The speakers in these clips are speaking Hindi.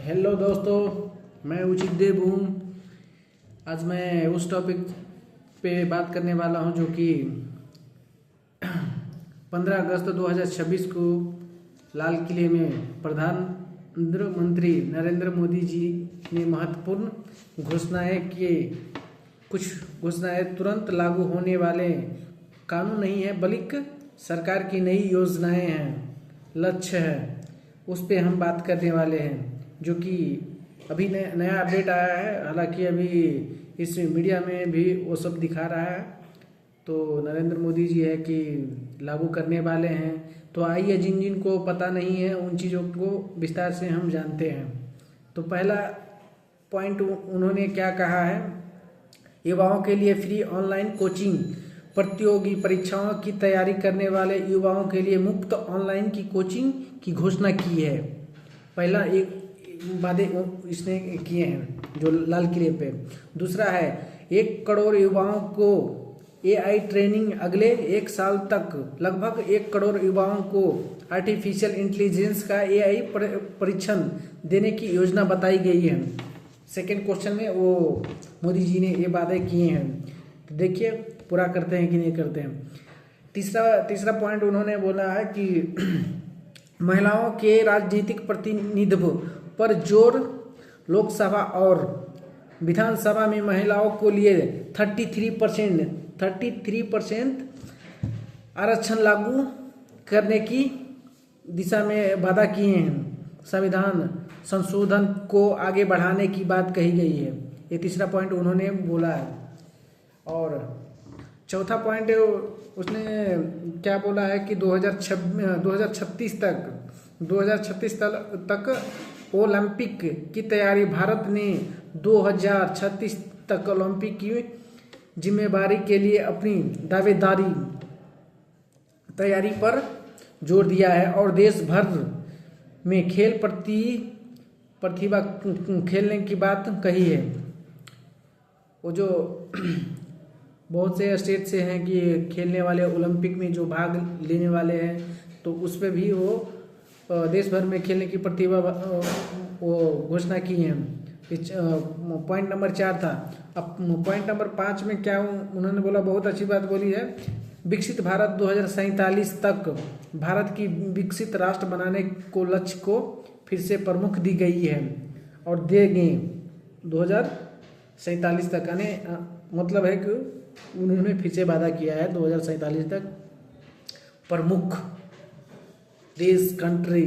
हेलो दोस्तों, मैं उचित देव हूँ। आज मैं उस टॉपिक पे बात करने वाला हूँ जो कि 15 अगस्त 2026 को लाल किले में प्रधानमंत्री नरेंद्र मोदी जी ने महत्वपूर्ण घोषणाएं किए। कुछ घोषणाएं तुरंत लागू होने वाले कानून नहीं है बल्कि सरकार की नई योजनाएं हैं, लक्ष्य है, उस पे हम बात करने वाले हैं जो कि अभी नया अपडेट आया है। हालांकि अभी इस मीडिया में भी वो सब दिखा रहा है, तो नरेंद्र मोदी जी है कि लागू करने वाले हैं। तो आइए, जिन जिन को पता नहीं है उन चीज़ों को विस्तार से हम जानते हैं। तो पहला पॉइंट उन्होंने क्या कहा है, युवाओं के लिए फ्री ऑनलाइन कोचिंग, प्रतियोगी परीक्षाओं की तैयारी करने वाले युवाओं के लिए मुफ्त ऑनलाइन की कोचिंग की घोषणा की है। पहला एक वादे इसने किए हैं जो लाल किले पे। दूसरा है 1 करोड़ युवाओं को एआई ट्रेनिंग, अगले 1 साल तक लगभग 1 करोड़ युवाओं को आर्टिफिशियल इंटेलिजेंस का एआई परीक्षण देने की योजना बताई गई है। सेकेंड क्वेश्चन में वो मोदी जी ने ये वादे किए हैं, तो देखिए पूरा करते हैं कि नहीं करते हैं। तीसरा पॉइंट उन्होंने बोला है कि महिलाओं के राजनीतिक प्रतिनिधित्व पर जोर, लोकसभा और विधानसभा में महिलाओं को लिए 33% आरक्षण लागू करने की दिशा में वादा किए हैं। संविधान संशोधन को आगे बढ़ाने की बात कही गई है। ये तीसरा पॉइंट उन्होंने बोला है। और चौथा पॉइंट उसने क्या बोला है कि 2036 तक ओलंपिक की तैयारी, भारत ने 2036 तक ओलंपिक की जिम्मेदारी के लिए अपनी दावेदारी तैयारी पर जोर दिया है और देश भर में खेल प्रतिभा खेलने की बात कही है। वो जो बहुत से स्टेट से हैं कि खेलने वाले ओलंपिक में जो भाग लेने वाले हैं, तो उस पर भी वो देश भर में खेलने की प्रतिभा वो घोषणा की है। पॉइंट नंबर 4 था। अब पॉइंट नंबर 5 में क्या उन्होंने बोला, बहुत अच्छी बात बोली है। विकसित भारत 2047 तक भारत की विकसित राष्ट्र बनाने को लक्ष्य को फिर से प्रमुख दी गई है और देंगे 2047 तक। यानी मतलब है कि उन्होंने फिर से वादा किया है 2047 तक प्रमुख देश, कंट्री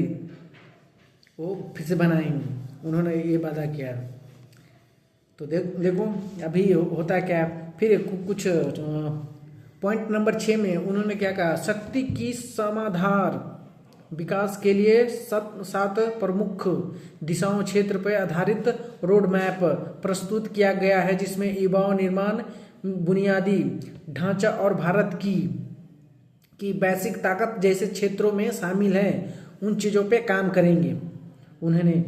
वो फिर से बनाएंगे, उन्होंने ये वादा किया। तो देखो अभी होता क्या। फिर कुछ पॉइंट नंबर 6 में उन्होंने क्या कहा, शक्ति की समाधार विकास के लिए 7 प्रमुख दिशाओं क्षेत्र पर आधारित रोड मैप प्रस्तुत किया गया है, जिसमें युवा निर्माण, बुनियादी ढांचा और भारत की वैश्विक ताकत जैसे क्षेत्रों में शामिल हैं। उन चीज़ों पे काम करेंगे। उन्होंने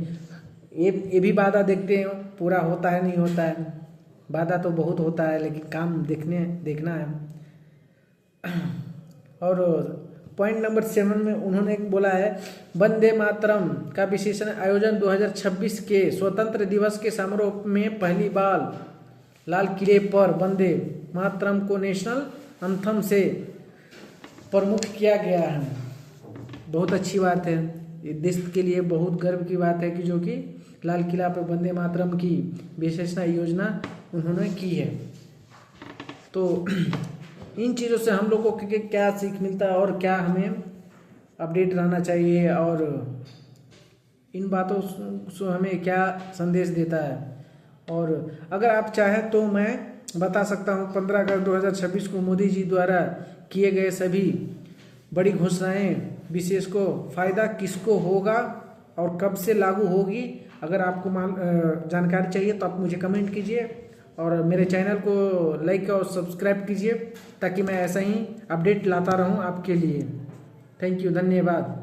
ये भी वादा देखते हैं पूरा होता है नहीं होता है। वादा तो बहुत होता है लेकिन काम देखना है। और पॉइंट नंबर 7 में उन्होंने बोला है, वंदे मातरम का विशेष आयोजन 2026 के स्वतंत्र दिवस के समारोह में पहली बार लाल किले पर वंदे मातरम को नेशनल एंथम से प्रमुख किया गया है। बहुत अच्छी बात है, ये देश के लिए बहुत गर्व की बात है कि जो कि लाल किला पर वंदे मातरम की विशेष योजना उन्होंने की है। तो इन चीज़ों से हम लोगों को क्या सीख मिलता है और क्या हमें अपडेट रहना चाहिए और इन बातों से हमें क्या संदेश देता है। और अगर आप चाहें तो मैं बता सकता हूँ 15 अगस्त 2026 को मोदी जी द्वारा किए गए सभी बड़ी घोषणाएं, विशेष को फ़ायदा किसको होगा और कब से लागू होगी। अगर आपको जानकारी चाहिए तो आप मुझे कमेंट कीजिए और मेरे चैनल को लाइक और सब्सक्राइब कीजिए ताकि मैं ऐसा ही अपडेट लाता रहूं आपके लिए। थैंक यू, धन्यवाद।